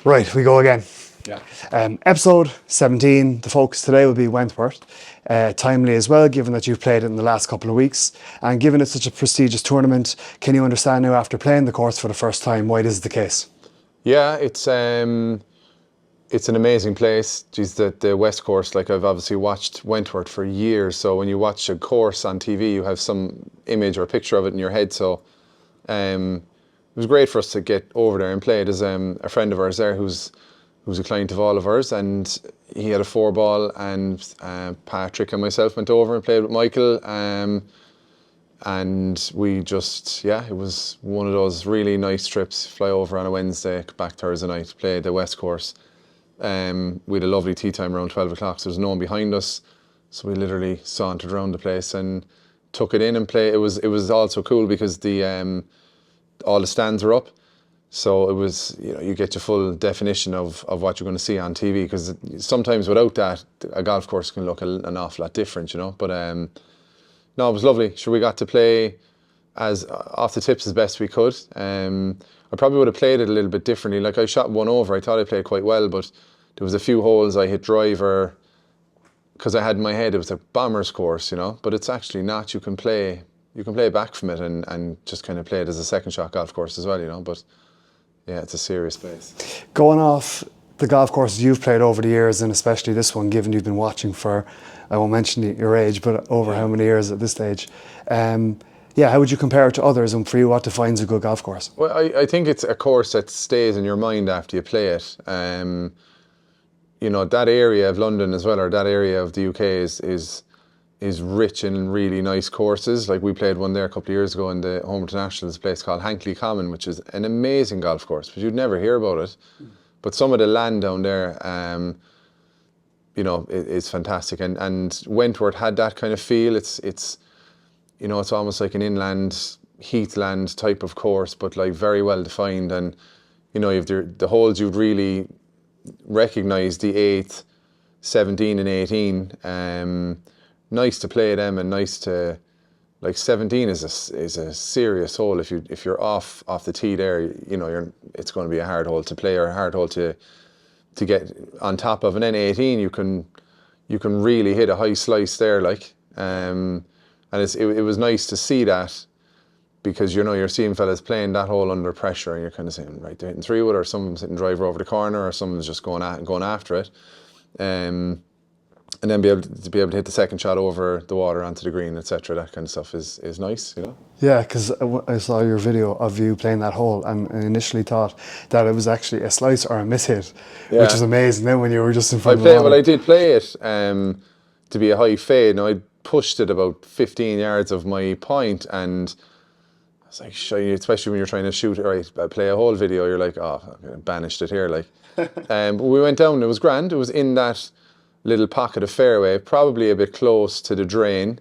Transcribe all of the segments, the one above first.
Right, we go again. Yeah. Episode 17, the focus today will be Wentworth. Timely as well, given that you've played it in the last couple of weeks. And given it's such a prestigious tournament, can you understand now after playing the course for the first time why this is the case? Yeah, it's an amazing place. Geez, the West Course, like I've obviously watched Wentworth for years. So when you watch a course on TV, you have some image or picture of it in your head. So it was great for us to get over there and play. There's a friend of ours there who's a client of all of ours, and he had a 4-ball, and Patrick and myself went over and played with Michael, and we just, it was one of those really nice trips. Fly over on a Wednesday, back Thursday night, play the West Course. We had a lovely tea time around 12 o'clock, so there was no one behind us, so we literally sauntered around the place and took it in and played. It was also cool because all the stands were up. So it was, you get your full definition of what you're going to see on TV, because sometimes without that, a golf course can look an awful lot different, But no, it was lovely. Sure, we got to play as off the tips as best we could. I probably would have played it a little bit differently. Like I shot one over, I thought I played quite well, but there was a few holes I hit driver because I had in my head it was a bomber's course, But it's actually not. You can play back from it and just kind of play it as a second shot golf course as well, But yeah, it's a serious place. Going off the golf courses you've played over the years, and especially this one, given you've been watching for, I won't mention your age, but over how many years at this stage. How would you compare it to others, and for you, what defines a good golf course? Well, I think it's a course that stays in your mind after you play it. That area of London as well, or that area of the UK is rich in really nice courses. Like we played one there a couple of years ago in the Home International's place called Hankley Common, which is an amazing golf course, but you'd never hear about it. But some of the land down there, it's fantastic. And Wentworth had that kind of feel. It's almost like an inland heathland type of course, but like very well defined. And you have the holes you'd really recognise, the 8th, 17 and 18. Nice to play them, and nice to, like 17 is a serious hole. If you're off the tee there, it's going to be a hard hole to play, or a hard hole to get on top of. And then 18, you can really hit a high slice there, and it was nice to see that, because you're seeing fellas playing that hole under pressure, and you're kind of saying, right, they're hitting 3-wood, or someone's hitting driver over the corner, or someone's just going after it. And then be able to hit the second shot over the water onto the green, etc. That kind of stuff is nice, Yeah, because I saw your video of you playing that hole, and I initially thought that it was actually a slice or a miss hit, which is amazing. Then when you were just in front of the water. Well, I did play it to be a high fade. Now I pushed it about 15 yards of my point, and I was like, especially when you're trying to shoot, right, play a whole video, you're like, oh, I banished it here, but we went down. It was grand. It was in that little pocket of fairway, probably a bit close to the drain,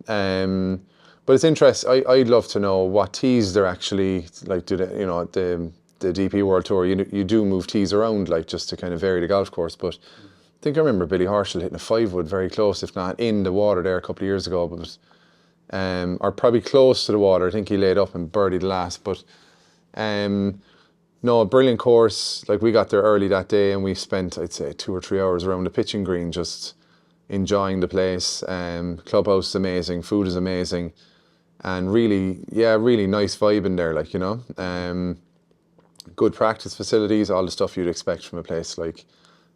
but it's interesting. I'd love to know what tees they're actually like. Do they, the DP World Tour, you do move tees around, like, just to kind of vary the golf course. But I think I remember Billy Horschel hitting a 5-wood very close, if not in the water there a couple of years ago, but or probably close to the water. I think he laid up and birdied last, but no, a brilliant course. Like, we got there early that day, and we spent, I'd say, 2 or 3 hours around the pitching green, just enjoying the place. Clubhouse is amazing, food is amazing, and really nice vibe in there. Good practice facilities, all the stuff you'd expect from a place like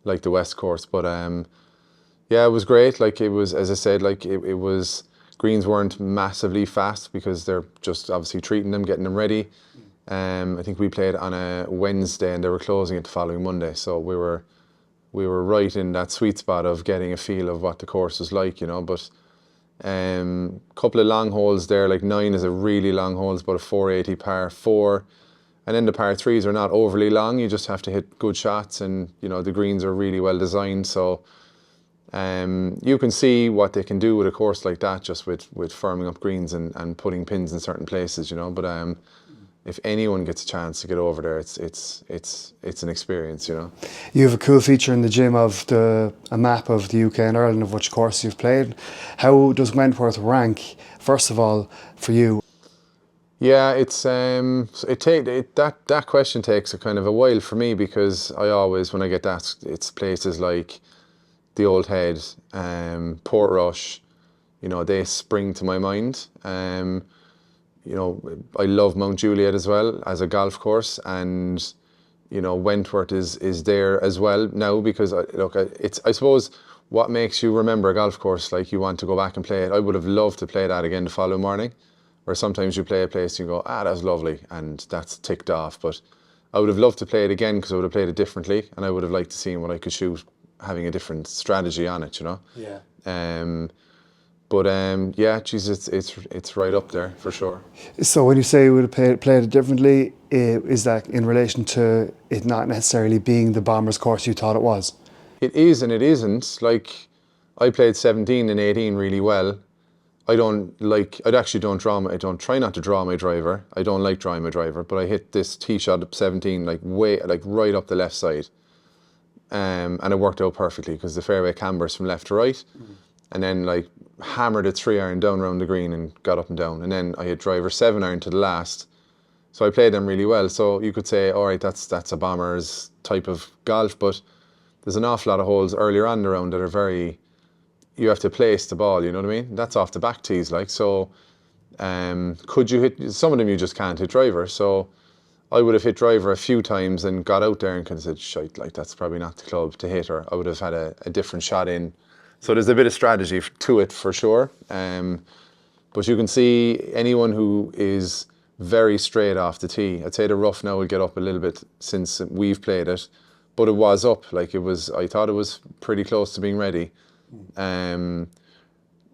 the West Course. But it was great. Like, it was, as I said, like it was. Greens weren't massively fast because they're just obviously treating them, getting them ready. I think we played on a Wednesday, and they were closing it the following Monday. So we were right in that sweet spot of getting a feel of what the course was like, But couple of long holes there, like 9 is a really long hole. It's about a 480 par 4. And then the par 3s are not overly long. You just have to hit good shots, and the greens are really well designed. So you can see what they can do with a course like that, just with firming up greens and putting pins in certain places, But if anyone gets a chance to get over there, it's an experience, You have a cool feature in the gym of a map of the UK and Ireland of which course you've played. How does Wentworth rank, first of all, for you? Yeah, that question takes a kind of a while for me, because I always, when I get asked, it's places like the Old Head, Portrush, they spring to my mind. I love Mount Juliet as well as a golf course, and Wentworth is there as well now, because I suppose what makes you remember a golf course, like you want to go back and play it. I would have loved to play that again the following morning, where sometimes you play a place and you go, that was lovely, and that's ticked off. But I would have loved to play it again, because I would have played it differently, and I would have liked to see what I could shoot, having a different strategy on it, Yeah. Yeah, geez, it's right up there for sure. So when you say you would have played it differently, is that in relation to it not necessarily being the Bombers course you thought it was? It is and it isn't. Like, I played 17 and 18 really well. I don't try not to draw my driver. I don't like drawing my driver, but I hit this tee shot at 17 like right up the left side. And it worked out perfectly, because the fairway cambers from left to right. And then like hammered a 3-iron down around the green and got up and down. And then I hit driver 7-iron to the last. So I played them really well. So you could say, all right, that's a Bombers type of golf, but there's an awful lot of holes earlier on in the round that are you have to place the ball, you know what I mean? That's off the back tees, like. So could you hit, some of them you just can't hit driver. So I would have hit driver a few times and got out there and kind of said, shite, like, that's probably not the club to hit, or I would have had a different shot in. So there's a bit of strategy to it for sure. But you can see anyone who is very straight off the tee, I'd say the rough now will get up a little bit since we've played it, but it was up. Like, I thought it was pretty close to being ready.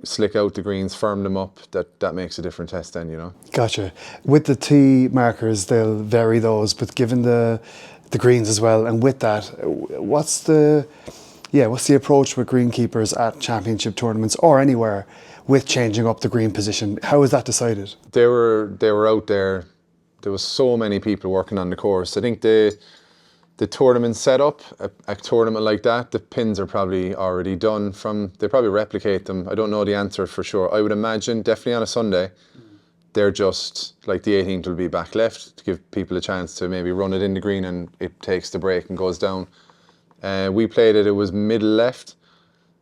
Slick out the greens, firm them up, that makes a different test then, Gotcha. With the tee markers, they'll vary those, but given the greens as well, and with that, what's the approach with greenkeepers at championship tournaments or anywhere with changing up the green position? How is that decided? They were out there. There was so many people working on the course. I think the tournament setup, a tournament like that, the pins are probably already done they probably replicate them. I don't know the answer for sure. I would imagine definitely on a Sunday, they're just like the 18th will be back left to give people a chance to maybe run it in the green, and it takes the break and goes down. We played it was middle left.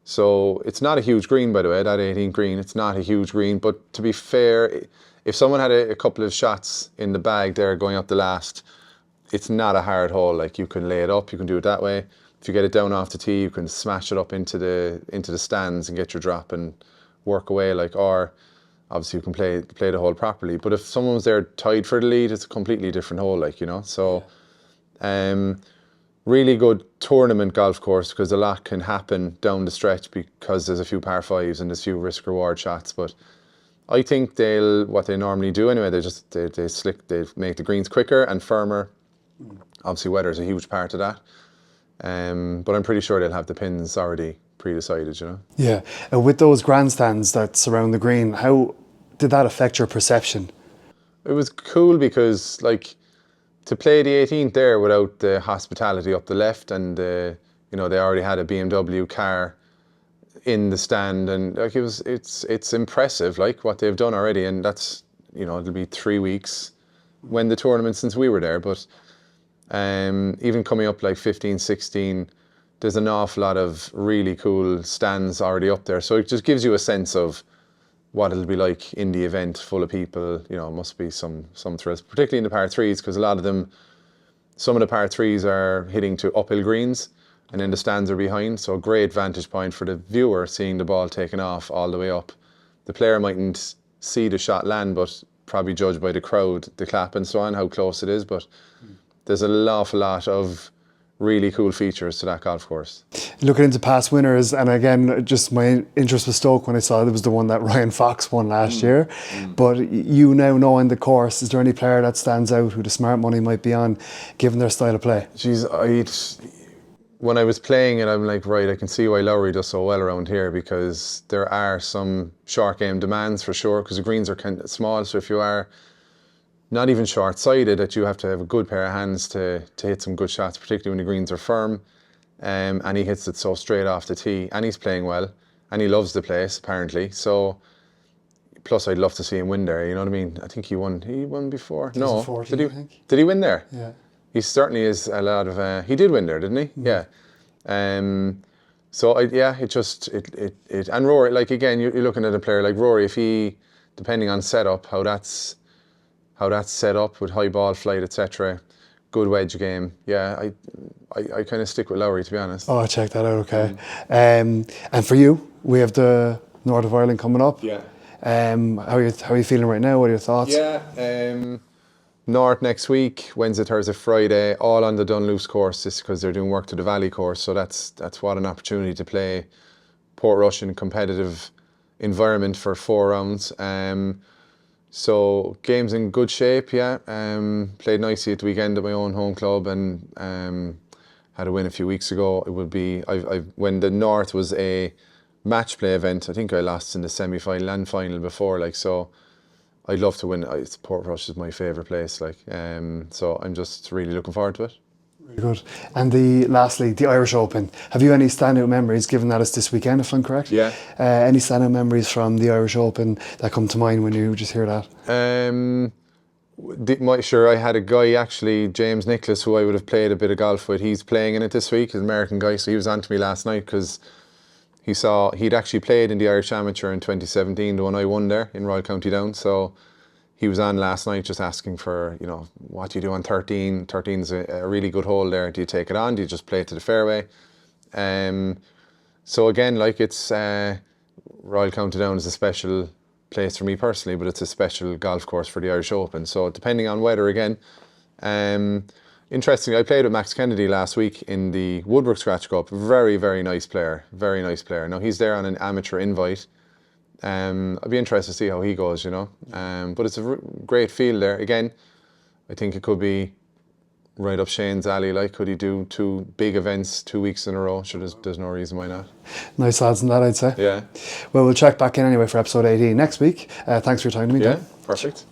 So it's not a huge green, by the way, that 18 green. It's not a huge green, but to be fair, if someone had a couple of shots in the bag there going up the last, it's not a hard hole. Like, you can lay it up, you can do it that way. If you get it down off the tee, you can smash it up into the stands and get your drop and work away. Like, or obviously you can play the hole properly. But if someone was there tied for the lead, it's a completely different hole, like, So, really good tournament golf course, because a lot can happen down the stretch, because there's a few par fives and there's a few risk reward shots. But I think what they normally do anyway, they make the greens quicker and firmer. Obviously weather is a huge part of that. But I'm pretty sure they'll have the pins already pre-decided, Yeah, and with those grandstands that surround the green, how did that affect your perception? It was cool, because like, to play the 18th there without the hospitality up the left, and they already had a BMW car in the stand, and like, it's impressive, like, what they've done already. And that's, it'll be 3 weeks when the tournament since we were there. But even coming up like 15, 16, there's an awful lot of really cool stands already up there. So it just gives you a sense of what it'll be like in the event, full of people. Must be some thrills, particularly in the par threes, because a lot of them, some of the par threes are hitting to uphill greens, and then the stands are behind. So a great vantage point for the viewer, seeing the ball taken off all the way up. The player mightn't see the shot land, but probably judge by the crowd, the clap and so on, how close it is. But there's an awful lot of really cool features to that golf course. Looking into past winners, and again, just my interest was stoked when I saw there was the one that Ryan Fox won last year. But you now knowing the course, is there any player that stands out who the smart money might be on, given their style of play? When I was playing it, I'm like, right, I can see why Lowry does so well around here, because there are some short game demands for sure, because the greens are kind of small. So if you are not even short-sighted, that you have to have a good pair of hands to hit some good shots, particularly when the greens are firm. And he hits it so straight off the tee, and he's playing well, and he loves the place apparently. So plus I'd love to see him win there. You know what I mean? I think he won before. No, 2014, did he? I think. Did he win there? Yeah. He certainly is a lot of. He did win there, didn't he? Yeah. So it and Rory, like again, you're looking at a player like Rory. If he, depending on setup, how that's set up with high ball flight, etc. Good wedge game. Yeah, I kind of stick with Lowry, to be honest. Oh, check that out. Okay. And for you, we have the North of Ireland coming up. Yeah. How are you feeling right now? What are your thoughts? Yeah. North next week, Wednesday, Thursday, Friday, all on the Dunluce course, just because they're doing work to the Valley course. So that's what an opportunity to play Portrush in a competitive environment for 4 rounds. So game's in good shape. Yeah. Played nicely at the weekend at my own home club, and had a win a few weeks ago. It would be when the North was a match play event. I think I lost in the semi-final and final before. Like so. I'd love to win. Portrush is my favourite place. Like, so I'm just really looking forward to it. Very good. And lastly, the Irish Open. Have you any standout memories, given that it's this weekend, if I'm correct? Yeah. Any standout memories from the Irish Open that come to mind when you just hear that? Sure, I had a guy actually, James Nicholas, who I would have played a bit of golf with. He's playing in it this week. He's an American guy, so he was on to me last night because he'd actually played in the Irish Amateur in 2017, the one I won there in Royal County Down. So he was on last night just asking for, what do you do on 13? 13's a really good hole there. Do you take it on? Do you just play it to the fairway? So again, like it's Royal County Down is a special place for me personally, but it's a special golf course for the Irish Open. So depending on weather again, interestingly, I played with Max Kennedy last week in the Woodbrook Scratch Cup. Very, very nice player. Very nice player. Now, he's there on an amateur invite. I'd be interested to see how he goes, But it's a great field there. Again, I think it could be right up Shane's alley. Like, could he do 2 big events 2 weeks in a row? Sure, there's no reason why not. Nice odds in that, I'd say. Yeah. Well, we'll check back in anyway for episode 18 next week. Thanks for your time to me, Dan. Yeah, perfect.